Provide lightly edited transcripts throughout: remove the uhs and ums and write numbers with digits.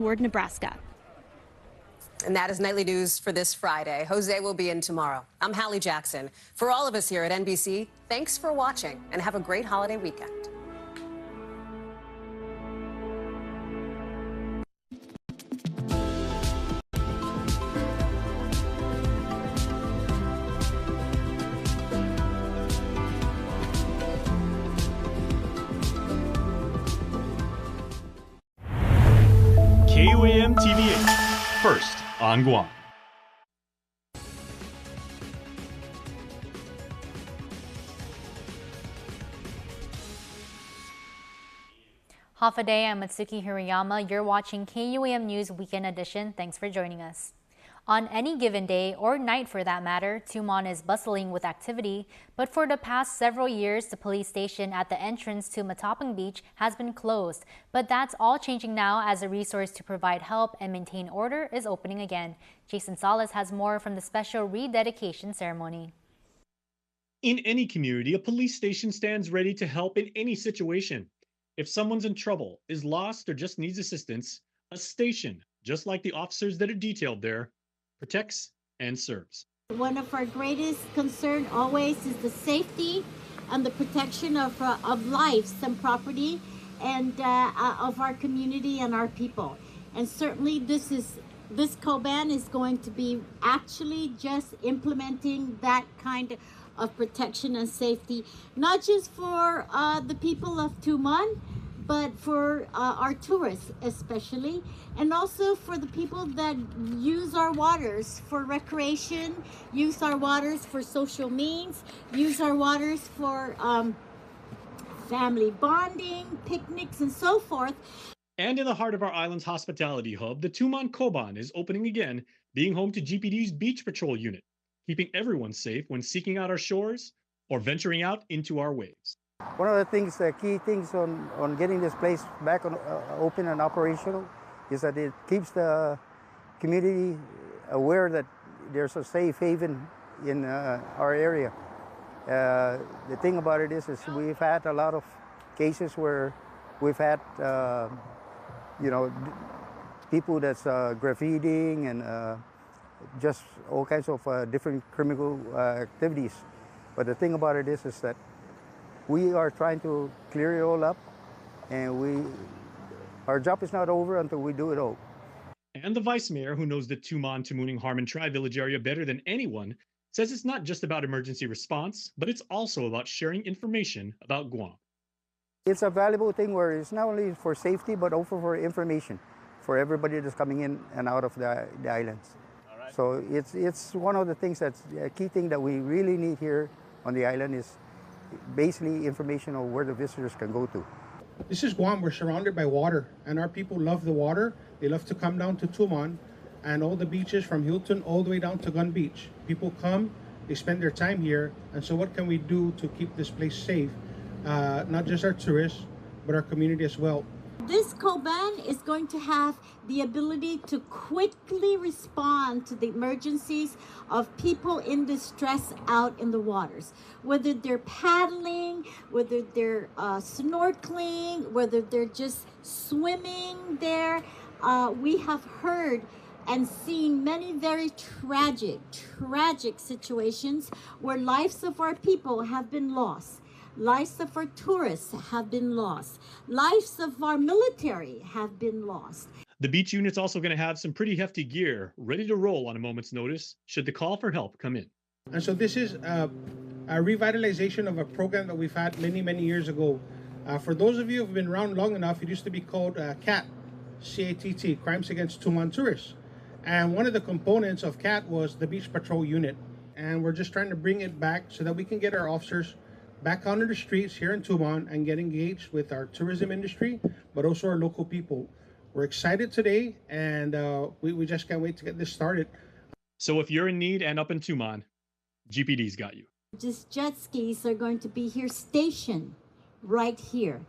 toward Nebraska. And that is Nightly News for this Friday. Jose will be in tomorrow. I'm Hallie Jackson. For all of us here at NBC, thanks for watching and have a great holiday weekend. KUAM TV8, first on Guam. Half a day, I'm Matsuki Hirayama. You're watching KUAM News Weekend Edition. Thanks for joining us. On any given day, or night for that matter, Tumon is bustling with activity, but for the past several years, the police station at the entrance to Matapang Beach has been closed. But that's all changing now as a resource to provide help and maintain order is opening again. Jason Salas has more from the special rededication ceremony. In any community, a police station stands ready to help in any situation. If someone's in trouble, is lost, or just needs assistance, a station, just like the officers that are detailed there, protects and serves. One of our greatest concern always is the safety and the protection of lives and property and of our community and our people. And certainly this KUAM is going to be actually just implementing that kind of protection and safety, not just for the people of Tumon, but for our tourists especially, and also for the people that use our waters for recreation, use our waters for social means, use our waters for family bonding, picnics, and so forth. And in the heart of our island's hospitality hub, the Tumon Koban is opening again, being home to GPD's Beach Patrol Unit, keeping everyone safe when seeking out our shores or venturing out into our waves. One of the things, the key things on getting this place back on, open and operational is that it keeps the community aware that there's a safe haven in our area. The thing about it is we've had a lot of cases where we've had, people that's graffitiing and just all kinds of different criminal activities. But the thing about it is that we are trying to clear it all up, and our job is not over until we do it all. And the vice mayor, who knows the Tumon, Tamuning, Harmon Tri-Village area better than anyone, says it's not just about emergency response, but it's also about sharing information about Guam. It's a valuable thing where it's not only for safety, but also for information for everybody that's coming in and out of the islands. All right. So it's one of the things that's a key thing that we really need here on the island is basically information on where the visitors can go to. This is Guam. We're surrounded by water, and our people love the water. They love to come down to Tumon and all the beaches from Hilton all the way down to Gun Beach. People come, they spend their time here, and so what can we do to keep this place safe? Not just our tourists, but our community as well. This KUAM is going to have the ability to quickly respond to the emergencies of people in distress out in the waters. Whether they're paddling, whether they're snorkeling, whether they're just swimming there. We have heard and seen many very tragic situations where lives of our people have been lost. Lives of our tourists have been lost. Lives of our military have been lost. The beach unit's also going to have some pretty hefty gear ready to roll on a moment's notice should the call for help come in. And so this is a revitalization of a program that we've had many years ago. For those of you who've been around long enough, it used to be called CAT, C-A-T-T, Crimes Against Tumon Tourists. And one of the components of CAT was the Beach Patrol Unit. And we're just trying to bring it back so that we can get our officers back onto the streets here in Tumon and get engaged with our tourism industry, but also our local people. We're excited today, and we just can't wait to get this started. So if you're in need and up in Tumon, GPD's got you. Just jet skis are going to be here stationed right here.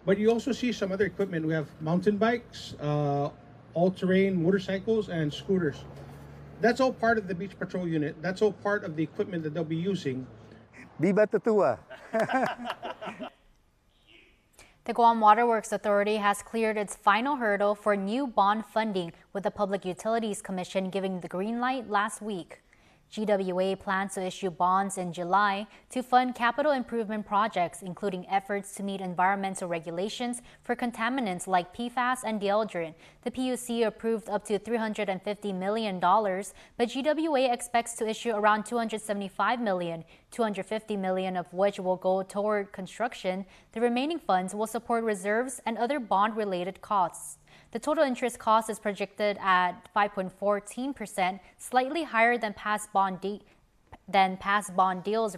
But you also see some other equipment. We have mountain bikes, all-terrain motorcycles, and scooters. That's all part of the Beach Patrol Unit. That's all part of the equipment that they'll be using. Viva Tatua! The Guam Waterworks Authority has cleared its final hurdle for new bond funding, with the Public Utilities Commission giving the green light last week. GWA plans to issue bonds in July to fund capital improvement projects, including efforts to meet environmental regulations for contaminants like PFAS and deodorant. The PUC approved up to $350 million, but GWA expects to issue around $275 million, $250 million of which will go toward construction. The remaining funds will support reserves and other bond-related costs. The total interest cost is projected at 5.14%, slightly higher than past bond deals,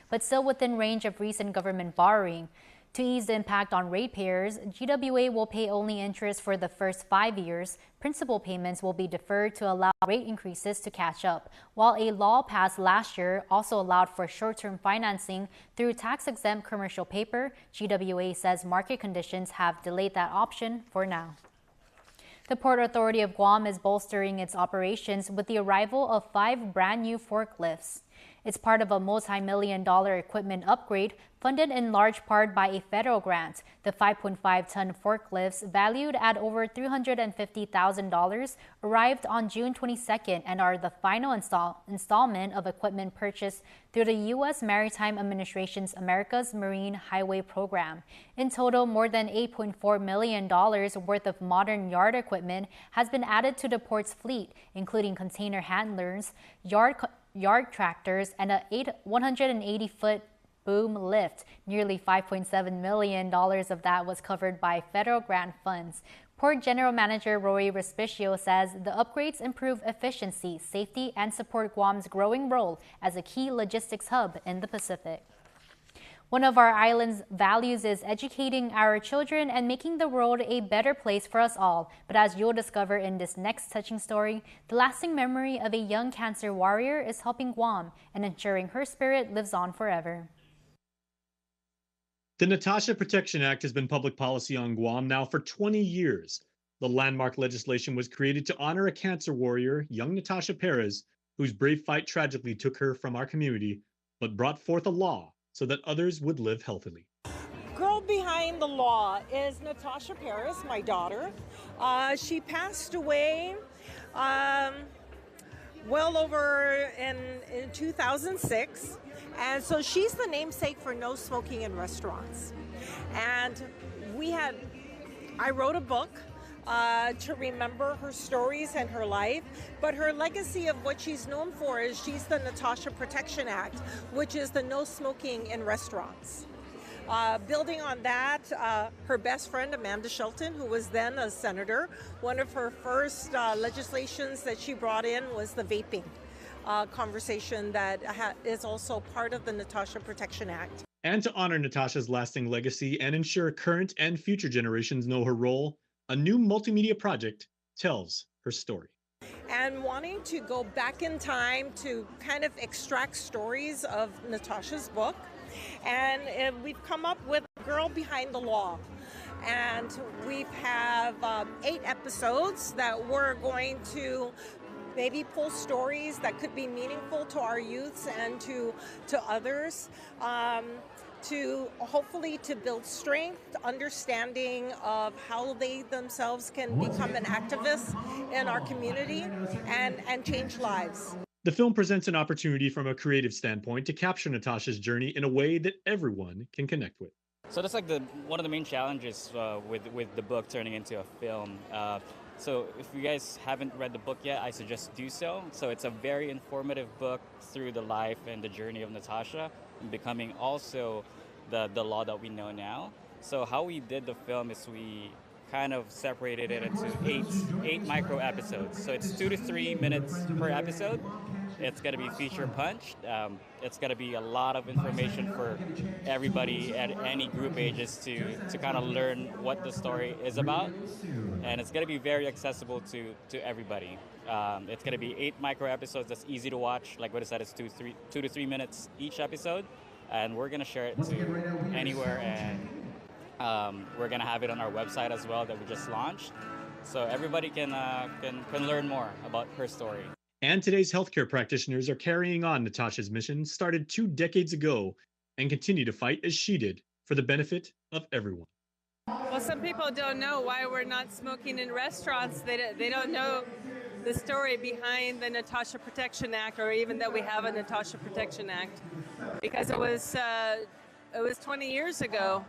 but still within range of recent government borrowing. To ease the impact on ratepayers, GWA will pay only interest for the first 5 years. Principal payments will be deferred to allow rate increases to catch up, while a law passed last year also allowed for short-term financing through tax-exempt commercial paper. GWA says market conditions have delayed that option for now. The Port Authority of Guam is bolstering its operations with the arrival of 5 brand new forklifts. It's part of a multi-million-dollar equipment upgrade funded in large part by a federal grant. The 5.5-ton forklifts, valued at over $350,000, arrived on June 22nd and are the final installment of equipment purchased through the U.S. Maritime Administration's America's Marine Highway Program. In total, more than $8.4 million worth of modern yard equipment has been added to the port's fleet, including container handlers, yard tractors, and a 180-foot boom lift. Nearly $5.7 million of that was covered by federal grant funds. Port General Manager Roy Respicio says the upgrades improve efficiency, safety, and support Guam's growing role as a key logistics hub in the Pacific. One of our island's values is educating our children and making the world a better place for us all. But as you'll discover in this next touching story, the lasting memory of a young cancer warrior is helping Guam and ensuring her spirit lives on forever. The Natasha Protection Act has been public policy on Guam now for 20 years. The landmark legislation was created to honor a cancer warrior, young Natasha Perez, whose brave fight tragically took her from our community, but brought forth a law so that others would live healthily. Girl behind the law is Natasha Perez, my daughter. She passed away well over in 2006. And so she's the namesake for no smoking in restaurants. And I wrote a book to remember her stories and her life, but her legacy of what she's known for is she's the Natasha Protection Act, which is the no smoking in restaurants. Building on that, her best friend, Amanda Shelton, who was then a senator, one of her first legislations that she brought in was the vaping conversation that is also part of the Natasha Protection Act. And to honor Natasha's lasting legacy and ensure current and future generations know her role, a new multimedia project tells her story. And wanting to go back in time to kind of extract stories of Natasha's book. And we've come up with Girl Behind the Law. And we have 8 episodes that we're going to maybe pull stories that could be meaningful to our youths and to others, to hopefully to build strength, understanding of how they themselves can become an activist in our community and change lives. The film presents an opportunity from a creative standpoint to capture Natasha's journey in a way that everyone can connect with. So that's like one of the main challenges with the book turning into a film. So if you guys haven't read the book yet, I suggest do so. So it's a very informative book through the life and the journey of Natasha and becoming also the law that we know now. So how we did the film is we kind of separated it into eight micro episodes. So it's 2 to 3 minutes per episode. It's going to be feature punched. It's going to be a lot of information for everybody at any group ages to kind of learn what the story is about. And it's going to be very accessible to everybody. It's going to be 8 micro episodes that's easy to watch. Like what I said, it's 2 to 3 minutes each episode. And we're going to share it to anywhere. And we're going to have it on our website as well that we just launched. So everybody can learn more about her story. And today's healthcare practitioners are carrying on Natasha's mission, started 2 decades ago, and continue to fight as she did for the benefit of everyone. Well, some people don't know why we're not smoking in restaurants. They don't know the story behind the Natasha Protection Act, or even that we have a Natasha Protection Act, because it was 20 years ago,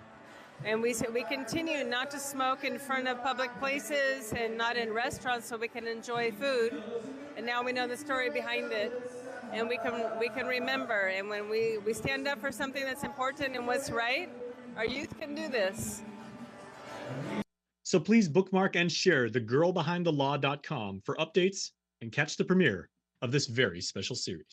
and we continue not to smoke in front of public places and not in restaurants, so we can enjoy food. And now we know the story behind it, and we can remember. And when we stand up for something that's important and what's right, our youth can do this. So please bookmark and share thegirlbehindthelaw.com for updates and catch the premiere of this very special series.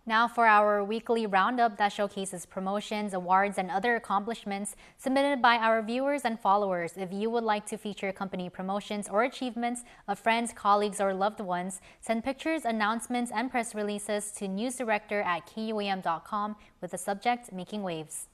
Now for our weekly roundup that showcases promotions, awards, and other accomplishments submitted by our viewers and followers. If you would like to feature company promotions or achievements of friends, colleagues, or loved ones, send pictures, announcements, and press releases to newsdirector@kuam.com with the subject Making Waves.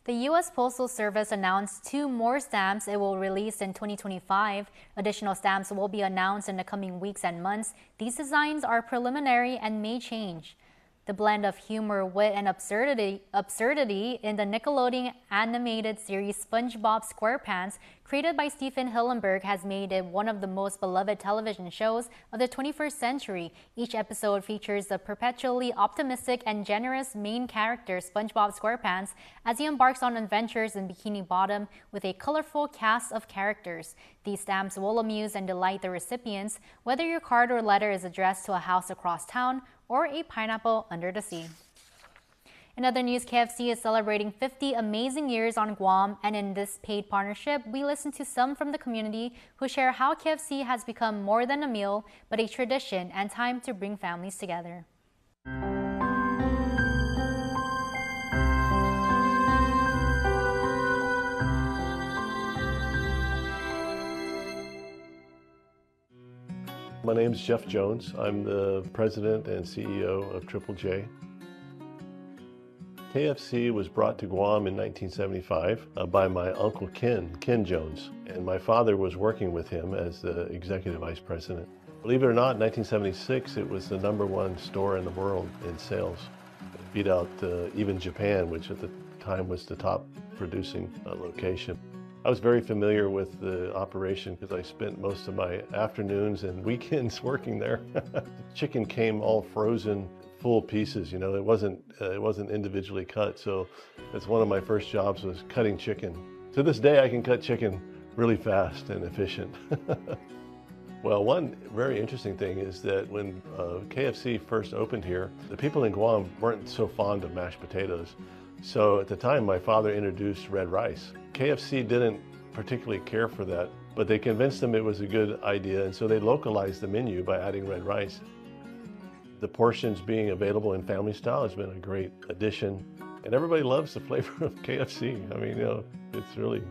The U.S. Postal Service announced 2 more stamps it will release in 2025. Additional stamps will be announced in the coming weeks and months. These designs are preliminary and may change. The blend of humor, wit, and absurdity in the Nickelodeon animated series SpongeBob SquarePants, created by Stephen Hillenburg, has made it one of the most beloved television shows of the 21st century. Each episode features the perpetually optimistic and generous main character, SpongeBob SquarePants, as he embarks on adventures in Bikini Bottom with a colorful cast of characters. These stamps will amuse and delight the recipients, whether your card or letter is addressed to a house across town or a pineapple under the sea. In other news, KFC is celebrating 50 amazing years on Guam, and in this paid partnership, we listen to some from the community who share how KFC has become more than a meal, but a tradition and time to bring families together. My name is Jeff Jones. I'm the president and CEO of Triple J. KFC was brought to Guam in 1975 by my uncle Ken Jones, and my father was working with him as the executive vice president. Believe it or not, in 1976 it was the #1 store in the world in sales. It beat out even Japan, which at the time was the top producing location. I was very familiar with the operation because I spent most of my afternoons and weekends working there. The chicken came all frozen, full pieces. You know, it wasn't individually cut. So that's one of my first jobs, was cutting chicken. To this day, I can cut chicken really fast and efficient. Well, one very interesting thing is that when KFC first opened here, the people in Guam weren't so fond of mashed potatoes. So at the time, my father introduced red rice. KFC didn't particularly care for that, but they convinced them it was a good idea, and so they localized the menu by adding red rice. The portions being available in family style has been a great addition, and everybody loves the flavor of KFC. I mean, you know, it's really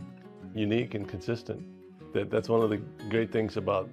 unique and consistent. That's one of the great things about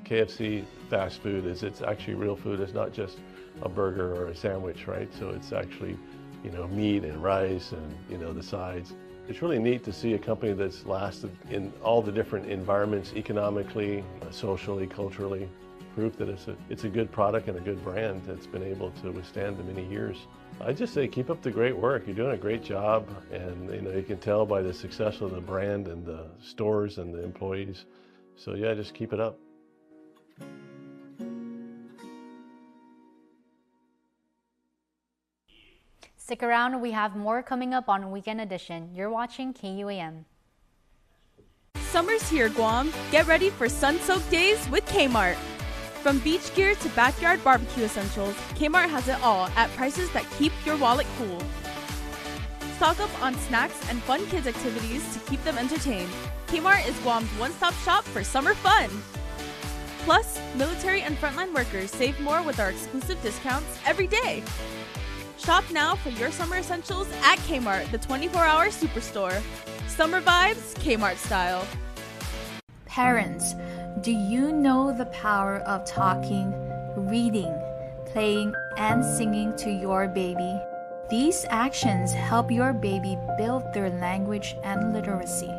KFC fast food is it's actually real food. It's not just a burger or a sandwich, right? So it's actually, you know, meat and rice and, you know, the sides. It's really neat to see a company that's lasted in all the different environments, economically, socially, culturally. Proof that it's a good product and a good brand that's been able to withstand the many years. I just say keep up the great work. You're doing a great job, and you know you can tell by the success of the brand and the stores and the employees. So yeah, just keep it up. Stick around, we have more coming up on Weekend Edition. You're watching KUAM. Summer's here, Guam. Get ready for sun-soaked days with Kmart. From beach gear to backyard barbecue essentials, Kmart has it all at prices that keep your wallet cool. Stock up on snacks and fun kids activities to keep them entertained. Kmart is Guam's one-stop shop for summer fun. Plus, military and frontline workers save more with our exclusive discounts every day. Shop now for your summer essentials at Kmart, the 24-hour superstore. Summer vibes, Kmart style. Parents, do you know the power of talking, reading, playing, and singing to your baby? These actions help your baby build their language and literacy.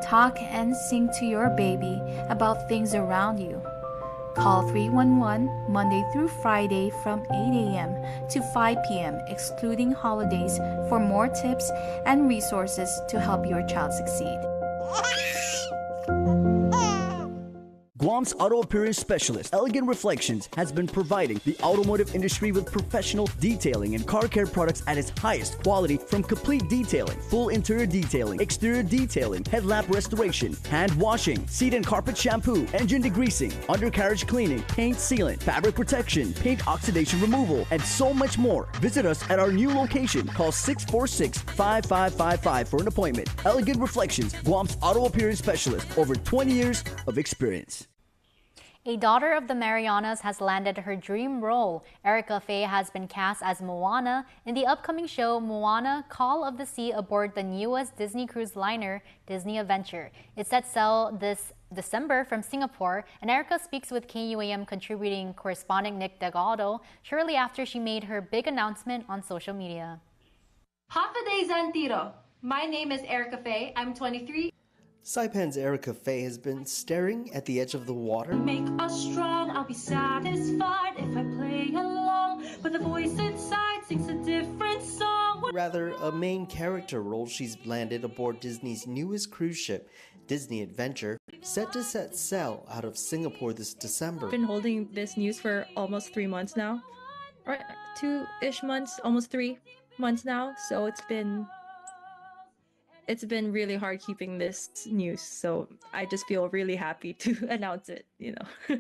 Talk and sing to your baby about things around you. Call 311 Monday through Friday from 8 a.m. to 5 p.m. excluding holidays for more tips and resources to help your child succeed. Guam's auto appearance specialist, Elegant Reflections, has been providing the automotive industry with professional detailing and car care products at its highest quality, from complete detailing, full interior detailing, exterior detailing, headlamp restoration, hand washing, seat and carpet shampoo, engine degreasing, undercarriage cleaning, paint sealant, fabric protection, paint oxidation removal, and so much more. Visit us at our new location. Call 646-5555 for an appointment. Elegant Reflections, Guam's auto appearance specialist, over 20 years of experience. A daughter of the Marianas has landed her dream role. Erica Faye has been cast as Moana in the upcoming show Moana, Call of the Sea, aboard the newest Disney cruise liner, Disney Adventure. It's set sail this December from Singapore, and Erica speaks with KUAM contributing correspondent Nick Delgado shortly after she made her big announcement on social media. Hafa de Zantiro. My name is Erica Faye. I'm 23. Saipan's Erica Faye has been staring at the edge of the water. Make us strong, I'll be satisfied if I play along, but the voice inside sings a different song. Rather, a main character role she's landed aboard Disney's newest cruise ship, Disney Adventure, set to set sail out of Singapore this December. I've been holding this news for almost 3 months now, or 2-ish months, almost 3 months now, so it's been really hard keeping this news, so I just feel really happy to announce it, you know. I've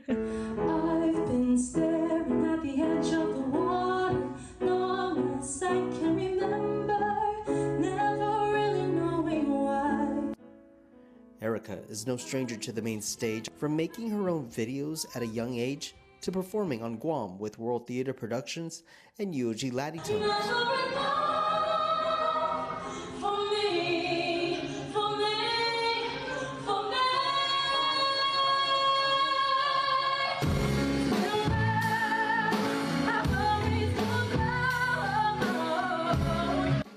been staring at the edge of the water, long as I can remember, never really knowing why. Erica is no stranger to the main stage, from making her own videos at a young age to performing on Guam with World Theater Productions and UOG Ladytones.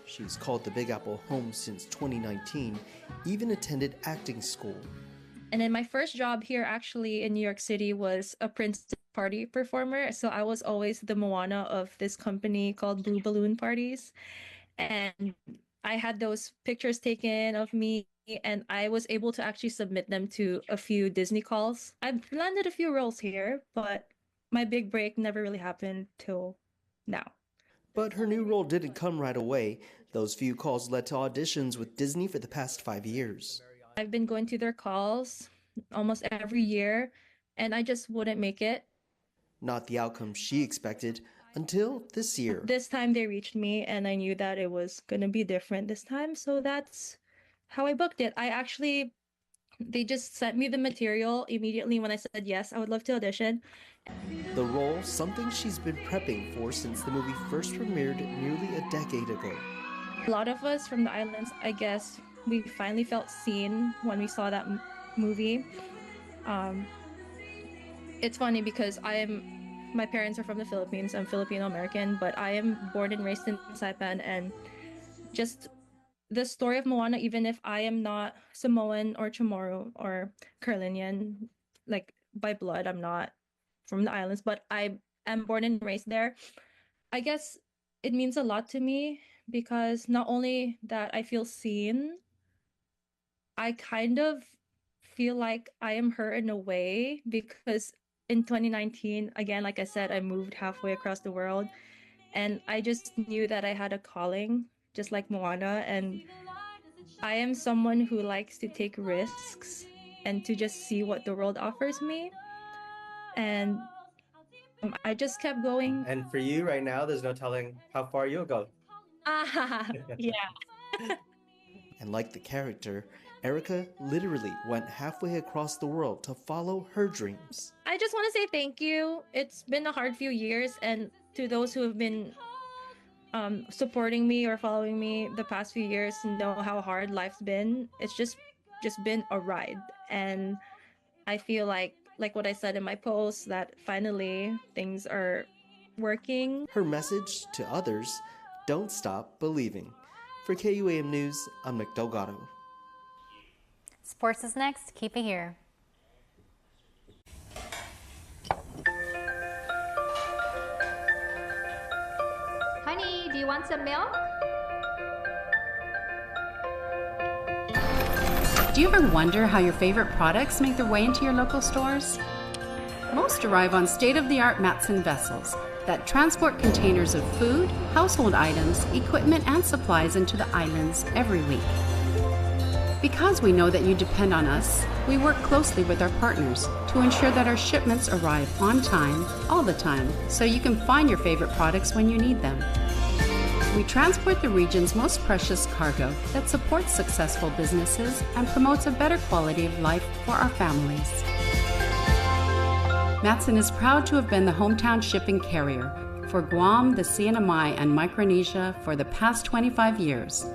She's called the Big Apple home since 2019, even attended acting school. And then my first job here actually in New York City was a Princeton party performer. So I was always the Moana of this company called Blue Balloon Parties. And I had those pictures taken of me, and I was able to actually submit them to a few Disney calls. I've landed a few roles here, but my big break never really happened till now. But her new role didn't come right away. Those few calls led to auditions with Disney for the past 5 years. I've been going to their calls almost every year, and I just wouldn't make it. Not the outcome she expected until this year. This time they reached me, and I knew that it was going to be different this time, so that's how I booked it. They just sent me the material immediately when I said yes, I would love to audition. The role, something she's been prepping for since the movie first premiered nearly a decade ago. A lot of us from the islands, I guess, we finally felt seen when we saw that movie. it's funny because my parents are from the Philippines. I'm Filipino American, but I am born and raised in Saipan, and just the story of Moana, even if I am not Samoan or Chamorro or Carolinian, like by blood, I'm not from the islands, but I am born and raised there. I guess it means a lot to me because not only that I feel seen, I kind of feel like I am her in a way because in 2019, again, like I said, I moved halfway across the world and I just knew that I had a calling, just like Moana. And I am someone who likes to take risks and to just see what the world offers me. And I just kept going. And for you right now, there's no telling how far you'll go. Yeah. And like the character, Erica literally went halfway across the world to follow her dreams. I just want to say thank you. It's been a hard few years, and to those who have been supporting me or following me the past few years know how hard life's been. It's just been a ride, and I feel like what I said in my post, that finally things are working. Her message to others, don't stop believing. For KUAM News, I'm Nick Delgado. Sports is next. Keep it here. Honey, do you want some milk? Do you ever wonder how your favorite products make their way into your local stores? Most arrive on state-of-the-art Matson vessels that transport containers of food, household items, equipment, and supplies into the islands every week. Because we know that you depend on us, we work closely with our partners to ensure that our shipments arrive on time, all the time, so you can find your favorite products when you need them. We transport the region's most precious cargo that supports successful businesses and promotes a better quality of life for our families. Matson is proud to have been the hometown shipping carrier for Guam, the CNMI, and Micronesia for the past 25 years,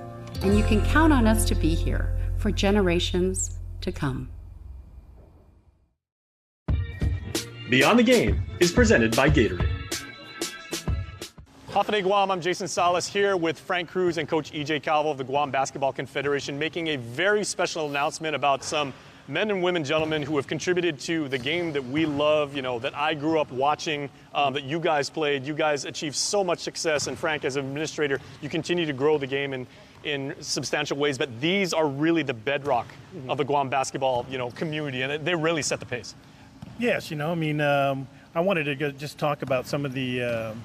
and you can count on us to be here for generations to come. Beyond the Game is presented by Gatorade. Hafide Guam, I'm Jason Salas here with Frank Cruz and Coach EJ Calvo of the Guam Basketball Confederation, making a very special announcement about some men and women, gentlemen, who have contributed to the game that we love, you know, that I grew up watching, that you guys played. You guys achieved so much success, and Frank, as an administrator, you continue to grow the game in substantial ways, but these are really the bedrock of the Guam basketball, you know, community, and they really set the pace. Yes, you know, I mean, I wanted to just talk about some of the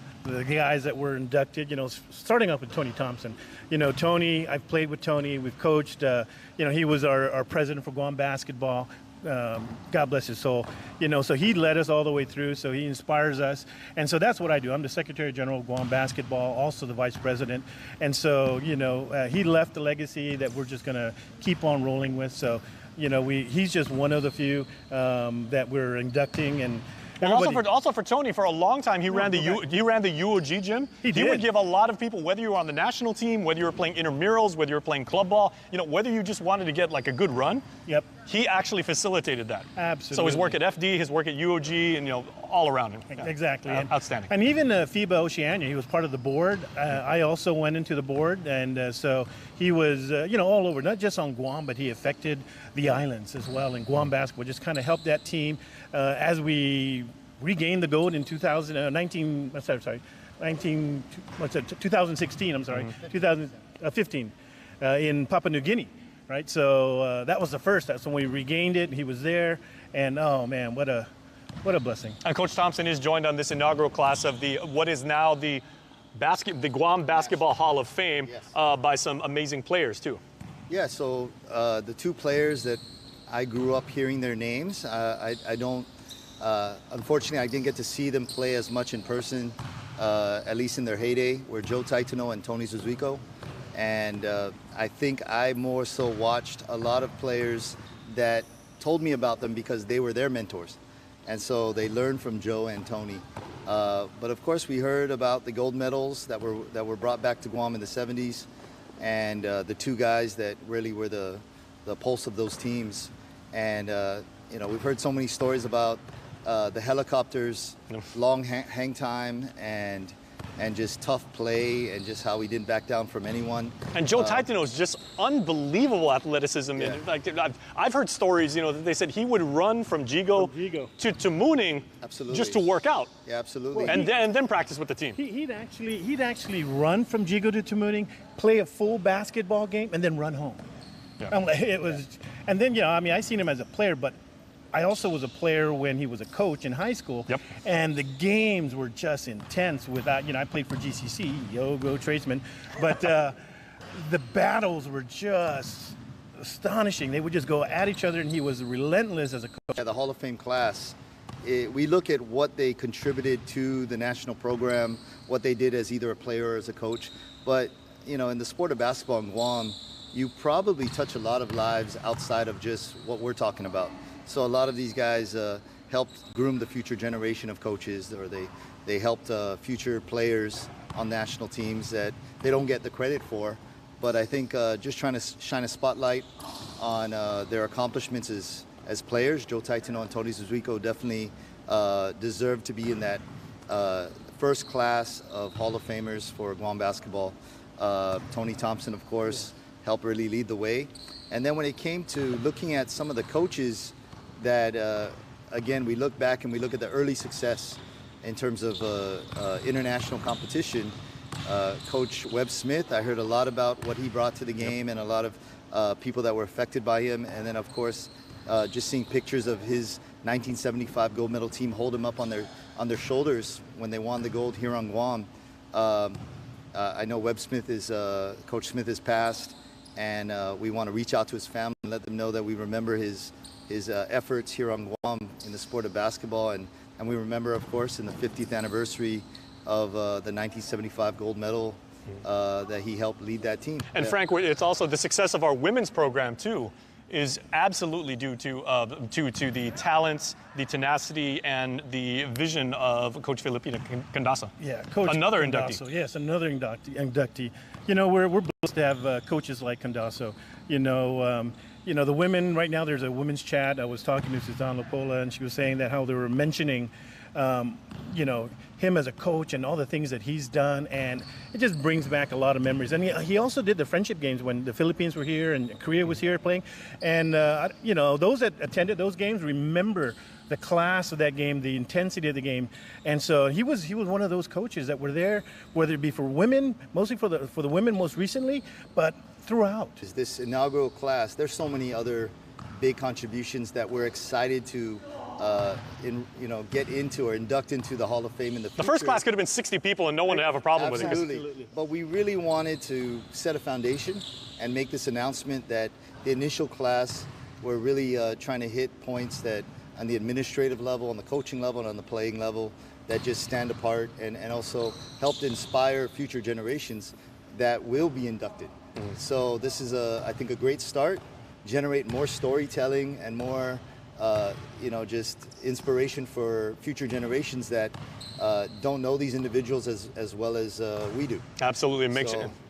guys that were inducted, you know, starting off with Tony Thompson. You know, Tony, I've played with Tony, we've coached, you know, he was our president for Guam basketball. God bless his soul. You know, so he led us all the way through, so he inspires us. And so that's what I do. I'm the Secretary General of Guam Basketball, also the Vice President. And so, you know, he left a legacy that we're just going to keep on rolling with. So, you know, he's just one of the few that we're inducting. And also for Tony, for a long time, he ran the UOG gym. He would give a lot of people, whether you were on the national team, whether you were playing intramurals, whether you were playing club ball, you know, whether you just wanted to get like a good run. Yep. He actually facilitated that. Absolutely. So his work at FD, his work at UOG, and, you know, all around him. Yeah. Exactly. Outstanding. And even FIBA Oceania, he was part of the board. I also went into the board, and so he was, you know, all over, not just on Guam, but he affected the islands as well. And Guam basketball just kind of helped that team as we regained the gold in 2016. I'm sorry, 2015 in Papua New Guinea. Right, so that was the first. That's when we regained it. He was there, and oh man, what a blessing. And Coach Thompson is joined on this inaugural class of what is now the Guam Basketball Hall of Fame by some amazing players too. Yeah, so the two players that I grew up hearing their names, I don't. Unfortunately, I didn't get to see them play as much in person, at least in their heyday, were Joe Taitano and Tony Suzuiko. And I think I more so watched a lot of players that told me about them because they were their mentors. And so they learned from Joe and Tony. But of course, we heard about the gold medals that were brought back to Guam in the 70s, and the two guys that really were the pulse of those teams. And you know, we've heard so many stories about the helicopters, long hang time, and just tough play, and just how he didn't back down from anyone. And Joe Taitano's just unbelievable athleticism. Yeah. And like, I've heard stories, you know, that they said he would run from Jigo to Tumon just to work out. Yeah, absolutely. And then practice with the team. He'd actually run from Jigo to Tumon, play a full basketball game, and then run home. Yeah. It was, and then I mean, I seen him as a player, but I also was a player when he was a coach in high school. Yep. And the games were just intense. Without, I played for GCC, go Tradesman, but the battles were just astonishing. They would just go at each other, and he was relentless as a coach. Yeah, the Hall of Fame class, we look at what they contributed to the national program, what they did as either a player or as a coach. But, in the sport of basketball in Guam, you probably touch a lot of lives outside of just what we're talking about. So a lot of these guys helped groom the future generation of coaches, or they helped future players on national teams that they don't get the credit for. But I think just trying to shine a spotlight on their accomplishments as players, Joe Taitano and Tony Zuzuiko definitely deserve to be in that first class of Hall of Famers for Guam basketball. Tony Thompson, of course, helped really lead the way. And then when it came to looking at some of the coaches that, again, we look back and we look at the early success in terms of international competition. Coach Webb Smith, I heard a lot about what he brought to the game, and a lot of people that were affected by him. And then, of course, just seeing pictures of his 1975 gold medal team hold him up on their shoulders when they won the gold here on Guam. I know Webb Smith Coach Smith has passed, and we want to reach out to his family and let them know that we remember his efforts here on Guam in the sport of basketball, and we remember, of course, in the 50th anniversary of the 1975 gold medal that he helped lead that team. And Frank, it's also the success of our women's program too is absolutely due to the talents, the tenacity, and the vision of Coach Filipina Candasa. Yeah, Coach another Candasso, inductee. Yes, another inductee. We're blessed to have coaches like Candasso. The women right now. There's a women's chat. I was talking to Suzanne Lapola, and she was saying that how they were mentioning, him as a coach and all the things that he's done, and it just brings back a lot of memories. And he also did the friendship games when the Philippines were here and Korea was here playing, and those that attended those games remember the class of that game, the intensity of the game. And so he was one of those coaches that were there, whether it be for women, mostly for the women most recently, but throughout. This inaugural class, there's so many other big contributions that we're excited to get into or induct into the Hall of Fame in the future. The first class could have been 60 people and no one would have a problem with it. Absolutely. But we really wanted to set a foundation and make this announcement that the initial class, we're really trying to hit points that on the administrative level, on the coaching level, and on the playing level that just stand apart and also help to inspire future generations that will be inducted. So this is, I think, a great start, generate more storytelling and more just inspiration for future generations that don't know these individuals as well as we do. Absolutely.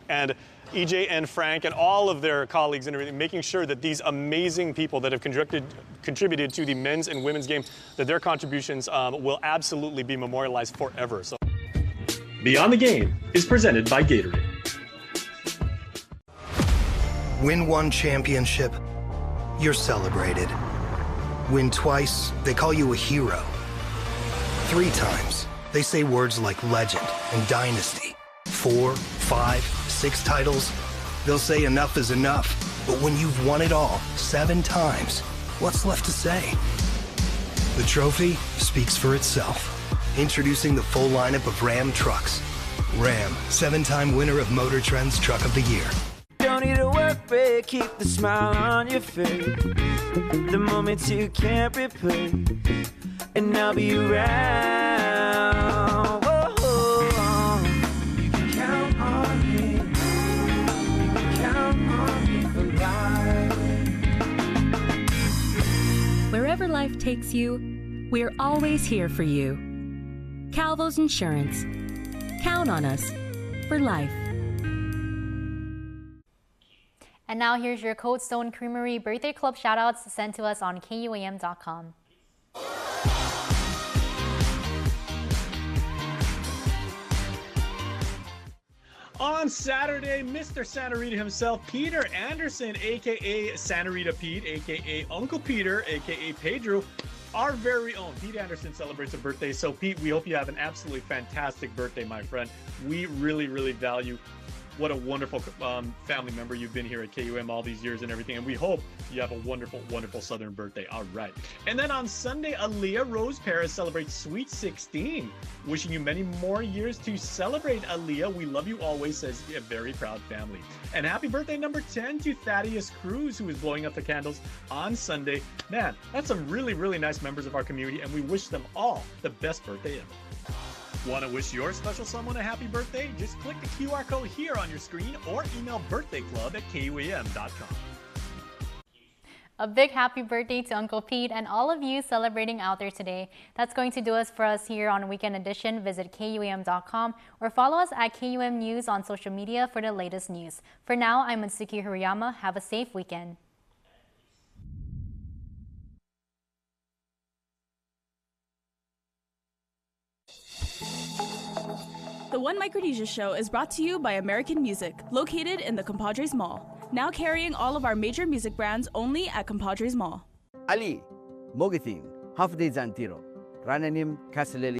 And EJ and Frank and all of their colleagues and everything, making sure that these amazing people that have contributed to the men's and women's game, that their contributions will absolutely be memorialized forever. So, Beyond the Game is presented by Gatorade. Win one championship, you're celebrated. Win twice, they call you a hero. 3 times, they say words like legend and dynasty. 4, 5, 6 titles, they'll say enough is enough. But when you've won it all 7 times, what's left to say? The trophy speaks for itself. Introducing the full lineup of Ram trucks. Ram, 7-time winner of Motor Trend's Truck of the Year. Don't need a work break, keep the smile on your face. The moments you can't replay, and I'll be around. Whoa. You can count on me. You can count on me for life. Wherever life takes you, we're always here for you. Calvo's Insurance. Count on us for life. And now here's your Cold Stone Creamery Birthday Club shoutouts sent to us on KUAM.com. On Saturday, Mr. Santa Rita himself, Peter Anderson, aka Santa Rita Pete, aka Uncle Peter, aka Pedro, our very own Pete Anderson celebrates a birthday. So Pete, we hope you have an absolutely fantastic birthday, my friend. We really, really value what a wonderful family member you've been here at KUAM all these years and everything. And we hope you have a wonderful, wonderful Southern birthday. All right. And then on Sunday, Aaliyah Rose Perez celebrates Sweet 16. Wishing you many more years to celebrate, Aaliyah. We love you always, says a very proud family. And happy birthday number 10 to Thaddeus Cruz, who is blowing up the candles on Sunday. Man, that's some really, really nice members of our community, and we wish them all the best birthday ever. Want to wish your special someone a happy birthday? Just click the QR code here on your screen or email birthdayclub@kuam.com. A big happy birthday to Uncle Pete and all of you celebrating out there today. That's going to do us for us here on Weekend Edition. Visit KUAM.com or follow us at KUM News on social media for the latest news. For now, I'm Mitsuki Hirayama. Have a safe weekend. The One Micronesia Show is brought to you by American Music, located in the Compadres Mall. Now carrying all of our major music brands only at Compadres Mall. Ali, Mogiting, Hafde Zantiro, Rananim, Kasaleli.